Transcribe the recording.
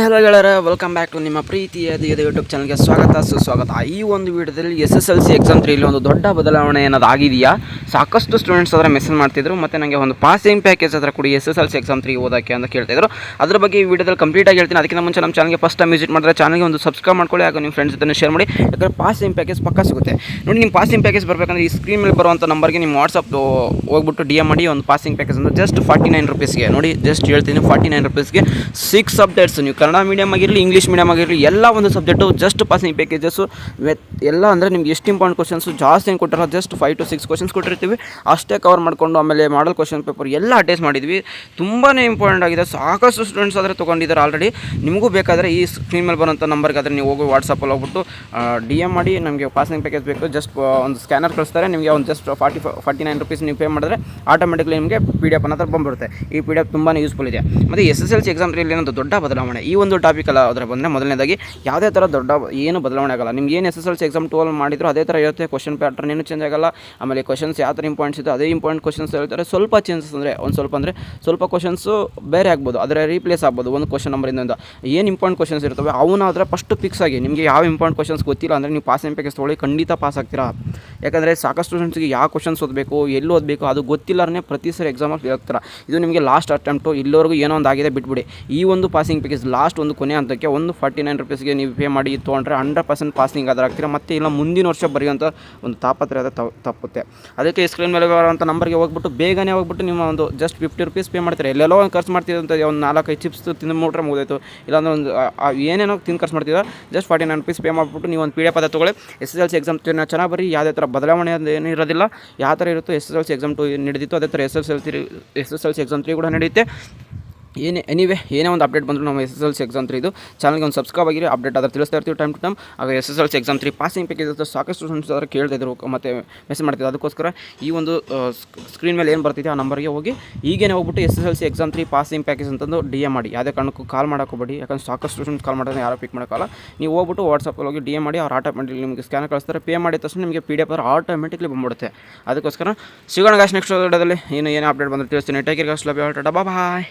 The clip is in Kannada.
ಹಲೋ ಗೆಳೆಯರೆ, ವೆಲ್ಕಮ್ ಬ್ಯಾಕ್ ಟು ನಿಮ್ಮ ಪ್ರೀತಿಯ ಯೂಟ್ಯೂಬ್ ಚಾನಲ್ಗೆ ಸುಸ್ವಾಗತ. ಈ ಒಂದು ವಿಡಿಯೋದಲ್ಲಿ SSLC ಎಕ್ಸಾಮ್ 3 ಒಂದು ದೊಡ್ಡ ಬದಲಾವಣೆ ಏನಾದ್ರು ಆಗಿದೆಯಾ? ಸಾಕಷ್ಟು ಸ್ಟೂಡೆಂಟ್ಸ್ ಅದರ ಮೆಸೇಜ್ ಮಾಡ್ತಿದ್ರು, ಮತ್ತು ನನಗೆ ಒಂದು ಪಾಸಿಂಗ್ ಪ್ಯಾಕೇಜ್ ಹತ್ರ ಕೊಡಿ SSLC ಎಕ್ಸಾಮ್ 3 ಓದೋಕ್ಕೆ ಅಂತ ಕೇಳ್ತಿದ್ರು. ಅದ್ರ ಬಗ್ಗೆ ಈ ವಿಡಿಯೋದಲ್ಲಿ ಕಂಪ್ಲೀಟಾಗಿ ಹೇಳ್ತೀನಿ. ಅದಕ್ಕಿಂತ ಮುಂಚೆ ನಮ್ಮ ಚಾನಲ್ಗೆ ಫಸ್ಟ್ ಟೈಮ್ ವಿಸಿಟ್ ಮಾಡಿದ್ರೆ ಚಾನಲ್ಗೆ ಒಂದು ಸಬ್ಸ್ಕ್ರೈಬ್ ಮಾಡ್ಕೊಳ್ಳಿ, ಹಾಗೂ ನಿಮ್ಮ ಫ್ರೆಂಡ್ಸ್ ಜೊತೆ ಶೇರ್ ಮಾಡಿ. ಯಾಕಂದರೆ ಪಾಸಿಂಗ್ ಪ್ಯಾಕೇಜ್ ಪಕ್ಕ ಸಿಗುತ್ತೆ ನೋಡಿ. ನಿಮ್ಮ ಪಾಸಿಂಗ್ ಪ್ಯಾಕೇಜ್ ಬರಬೇಕಂದ್ರೆ ಈ ಸ್ಕ್ರೀನ್ ಮೇಲೆ ಬರುವಂಥ ನಂಬರ್ಗೆ ನಿಮ್ಮ ವಾಟ್ಸಪ್ ಹೋಗ್ಬಿಟ್ಟು DM ಮಾಡಿ ಒಂದು ಪಾಸಿಂಗ್ ಪ್ಯಾಕೇಜ್ ಅಂದರೆ ಜಸ್ಟ್ 49 ರುಪೀಸ್ಗೆ ನೋಡಿ. ಜಸ್ಟ್ ಹೇಳ್ತೀನಿ, 49 ರುಪೀಸ್ಗೆ 6 ಸಬ್ಜೆಕ್ಟ್ಸ್, ನೀವು ಕನ್ನಡ ಮೀಡಿಯಮ್ ಆಗಿರಲಿ ಇಂಗ್ಲೀಷ್ ಮೀಡಿಯಮ್ ಆಗಿರಲಿ ಎಲ್ಲ ಒಂದು ಸಬ್ಜೆಕ್ಟು ಜಸ್ಟ್ ಪಾಸಿಂಗ್ ಪ್ಯಾಕೇಜಸ್ಸು ಎಲ್ಲ. ಅಂದರೆ ನಿಮ್ಗೆ ಎಷ್ಟು ಇಂಪಾರ್ಟೆಂಟ್ ಕ್ವಶನ್ಸು ಜಾಸ್ತಿ ಏನು ಕೊಟ್ಟಿರೋ, ಜಸ್ಟ್ 5 to 6 ಕ್ವಶನ್ಸ್ ಕೊಟ್ಟಿರ್ತೀವಿ, ಅಷ್ಟೇ ಕವರ್ ಮಾಡಿಕೊಂಡು ಆಮೇಲೆ ಮಾಡಲ್ ಕ್ವಶನ್ ಪೇಪರ್ ಎಲ್ಲ ಅಟೆಸ್ಟ್ ಮಾಡಿದ್ವಿ. ತುಂಬಾ ಇಂಪಾರ್ಟೆಂಟ್ ಆಗಿದೆ. ಸಾಕಷ್ಟು ಸ್ಟೂಡೆಂಟ್ಸ್ ಆದರೆ ತೊಗೊಂಡಿದ್ದಾರೆ ಆಲ್ರೆಡಿ. ನಿಮಗೂ ಬೇಕಾದರೆ ಈ ಸ್ಕ್ರೀನ್ ಮೇಲೆ ಬರೋಂಥ ನಂಬರ್ಗೆ ಆದರೆ ನೀವು ಹೋಗಿ ವಾಟ್ಸಪ್ಪಲ್ಲಿ ಹೋಗ್ಬಿಟ್ಟು DM ಮಾಡಿ ನಮಗೆ ಪಾಸಿಂಗ್ ಪ್ಯಾಕೇಜ್ ಬೇಕು, ಜಸ್ಟ್ ಒಂದು ಸ್ಕ್ಯಾನರ್ ಕಳಿಸ್ತಾರೆ ನಿಮಗೆ. ಒಂದು ಜಸ್ಟ್ 49 ರುಪೀಸ್ ನೀವು ಪೇ ಮಾಡಿದ್ರೆ ಆಟೋಮೆಟಿಕ್ಲಿ ನಿಮಗೆ PDF ಅನ್ನೋದು ಬಂದುಬಿಡುತ್ತೆ. ಈ PDF ತುಂಬಾ ಯೂಸ್ಫುಲ್ ಇದೆ. ಮತ್ತು SSLC ಎಕ್ಸಾಮ್ 3 ಏನೊಂದು ದೊಡ್ಡ ಬದಲಾವಣೆ. ಈ ಒಂದು ಟಾಪಿಕ್ ಅಲ್ಲ ಅದರ ಬಂದರೆ ಮೊದಲನೇದಾಗಿ ಯಾವುದೇ ಥರ ದೊಡ್ಡ ಏನು ಬದಲಾವಣೆ ಆಗಲ್ಲ. ನಿಮ್ಗೆ ಏನು SSLC ಎಕ್ಸಾಮ್ 12 ಮಾಡಿದ್ರು ಅದೇ ಥರ ಇರುತ್ತೆ. ಕ್ವಶನ್ ಪ್ಯಾಟರ್ನ್ ಏನು ಚೇಂಜ್ ಆಗಲ್ಲ. ಆಮೇಲೆ ಕ್ವಶನ್ಸ್ ಯಾವ ಥರ ಇಂಪಾರ್ಟೆಂಟ್ಸ್ ಇದೆ ಅದೇ ಇಂಪಾರ್ಟೆಂಟ್ ಕ್ವಶನ್ಸ್ ಹೇಳ್ತಾರೆ. ಸ್ವಲ್ಪ ಚೇಂಜಸ್ ಅಂದರೆ ಸ್ವಲ್ಪ ಕ್ವಶನ್ಸು ಬೇರೆ ಆಗ್ಬೋದು, ಆದರೆ ರೀಪ್ಲೇಸ್ ಆಗ್ಬೋದು ಒಂದು ಕ್ವಶನ್ ನಂಬರಿಂದ. ಏನು ಇಂಪಾರ್ಟೆಂಟ್ ಕ್ವಶನ್ಸ್ ಇರ್ತವೆ ಅವನಾದರೆ ಫಸ್ಟ್ ಫಿಕ್ಸ್ ಆಗಿ ನಿಮಗೆ ಯಾವ ಇಂಪಾರ್ಟೆಂಟ್ ಕ್ವಶನ್ಸ್ ಗೊತ್ತಿಲ್ಲ ಅಂದರೆ ನೀವು ಪಾಸಿಂಗ್ ಪ್ಯಾಕೇಜ್ ತೊಗೊಳ್ಳಿ, ಖಂಡಿತ ಪಾಸ್ ಆಗ್ತೀರಾ. ಯಾಕಂದರೆ ಸಾಕಷ್ಟು ಸ್ಟೂಡೆಂಟ್ಸ್ಗೆ ಯಾವ ಕ್ವಶನ್ಸ್ ಓದಬೇಕು, ಎಲ್ಲಿ ಓದಬೇಕು ಅದು ಗೊತ್ತಿಲ್ಲರೇ ಪ್ರತಿ ಸರಿ ಎಕ್ಸಾಮಲ್ಲಿ ಹೇಳ್ತಾರೆ. ಇದು ನಿಮಗೆ ಲಾಸ್ಟ್ ಅಟೆಂಪ್ಟು, ಇಲ್ಲಿವರೆಗೂ ಏನೋ ಒಂದು ಆಗಿದೆ ಬಿಟ್ಬಿಡಿ. ಈ ಒಂದು ಪಾಸಿಂಗ್ ಪ್ಯಾಕೇಜ್ ಲಾಸ್ಟ್ ಒಂದು ಕೊನೆ ಹಂತಕ್ಕೆ ಒಂದು 49 ರುಪೀಸ್ಗೆ ನೀವು ಪೇ ಮಾಡಿ ತೊಗೊಂಡ್ರೆ 100% ಪಾಸಿಂಗ್ ಆದ್ರೆ ಆಗ್ತೀರಾ. ಮತ್ತು ಇಲ್ಲ ಮುಂದಿನ ವರ್ಷ ಬರೆಯುವಂಥ ಒಂದು ತಾಪತ್ರೆ ತಪ್ಪುತ್ತೆ. ಅದಕ್ಕೆ ಸ್ಕ್ರೀನ್ ಮೇಲೆ ಬರುವಂಥ ನಂಬರ್ಗೆ ಹೋಗ್ಬಿಟ್ಟು ಬೇಗನೆ ಹೋಗ್ಬಿಟ್ಟು ನಿಮ್ಮ ಒಂದು ಜಸ್ಟ್ 50 ರುಪೀಸ್ ಪೇ ಮಾಡ್ತಾರೆ. ಎಲ್ಲೆಲ್ಲೋ ಒಂದು ಖರ್ಚು ಮಾಡ್ತಿದ್ದಂಥ ಒಂದು 4-5 ಚಿಪ್ಸ್ ತಿಂದುಬಿಟ್ರೆ ಮುಗಿದೋಯ್ತು. ಇಲ್ಲಾಂದ್ರೆ ಒಂದು ಏನೇನೋ ಖರ್ಚು ಮಾಡ್ತಿದ್ದ ಜಸ್ಟ್ 49 ರುಪೀಸ್ ಪೇ ಮಾಡಿಬಿಟ್ಟು ನೀವು ಒಂದು PDF ತೊಗೊಳ್ಳಿ. SSLC ಎಕ್ಸಾಮ್ ಚೆನ್ನಾಗಿ ಬರೀ, ಯಾವುದೇ ಥರ ಬದಲಾವಣೆ ಏನು ಇರೋದಿಲ್ಲ. ಯಾವ ಥರ ಇರುತ್ತೋ SSLC ಎಕ್ಸಾಮ್ 2 ನಡೆದಿತ್ತು ಅದೇ ಥರ SSLC ಎಕ್ಸಾಮ್ 3 ಕೂಡ ನಡೆಯುತ್ತೆ. ಏನೇ ಒಂದು ಅಪ್ಡೇಟ್ ಬಂದರೂ ನಮ್ಮ SSLC ಎಕ್ಸಾಮ್ 3 ಚಾನಲ್ಗೆ ಒಂದು ಸಬ್ಸ್ಕ್ರೈಬ್ ಆಗಿರಿ, ಅಪ್ಡೇಟ್ ಆದರೆ ತಿಳಿಸ್ತಾ ಇರ್ತೀವಿ ಟೈಮ್ ಟು ಟೈಮ್. ಆಗ SSLC ಎಕ್ಸಾಮ್ 3 ಪಾಸಿಂಗ್ ಪ್ಯಾಕೇಜ್ ಅಂತ ಸಾಕಷ್ಟು ಸ್ಟೂಡೆಂಟ್ಸ್ ಆದರೆ ಕೇಳ್ತಿದ್ರು ಮತ್ತು ಮೆಸೇಜ್ ಮಾಡ್ತಿದ್ರು. ಅದಕ್ಕೋಸ್ಕರ ಈ ಒಂದು ಸ್ಕ್ರೀನ್ ಮೇಲೆ ಏನು ಬರ್ತಿದೆ ಆ ನಂಬರ್ಗೆ ಹೋಗಿ ಈಗೇನೆ ಹೋಗ್ಬಿಟ್ಟು SSLC ಎಕ್ಸಾಮ್ 3 ಪಾಸಿಂಗ್ ಪ್ಯಾಕೇಜ್ ಅಂತಂದು DM ಮಾಡಿ. ಯಾವುದೇ ಕಾರಣಕ್ಕೂ ಕಾಲ್ ಮಾಡೋಕೋಬೇಡಿ, ಯಾಕಂದ್ರೆ ಸಾಕಷ್ಟು ಸ್ಟೂಡೆಂಟ್ಸ್ ಕಾಲ್ ಮಾಡಿದ್ರೆ ಯಾರು ಪಿಕ್ ಮಾಡೋಕ್ಕಲ್ಲ. ನೀವು ಹೋಗ್ಬಿಟ್ಟು ವಾಟ್ಸಪ್ಪಲ್ಲಿ ಹೋಗಿ DM ಮಾಡಿ, ಅವ್ರು ಆಟೋಮೆಟಿಕ್ಲಿ ನಿಮಗೆ ಸ್ಕ್ಯಾನರ್ ಕಳಿಸ್ತಾರೆ. ಪೇ ಮಾಡಿದ ತಕ್ಷಣ ನಿಮಗೆ PDF ಆಟೋಮೆಟಿಕ್ಲಿ ಬಂದ್ಬಿಡುತ್ತೆ. ಅದಕ್ಕೋಸ್ಕರ ಸಿಗೋಣ ಗಾಯ್ಸ್ ನೆಕ್ಸ್ಟ್ ವಿಡಿಯೋದಲ್ಲಿ ಏನು ಅಪ್ಡೇಟ್ ಬಂದರೆ ತಿಳಿಸ್ತೀನಿ. Take care guys, love you all, tata bye.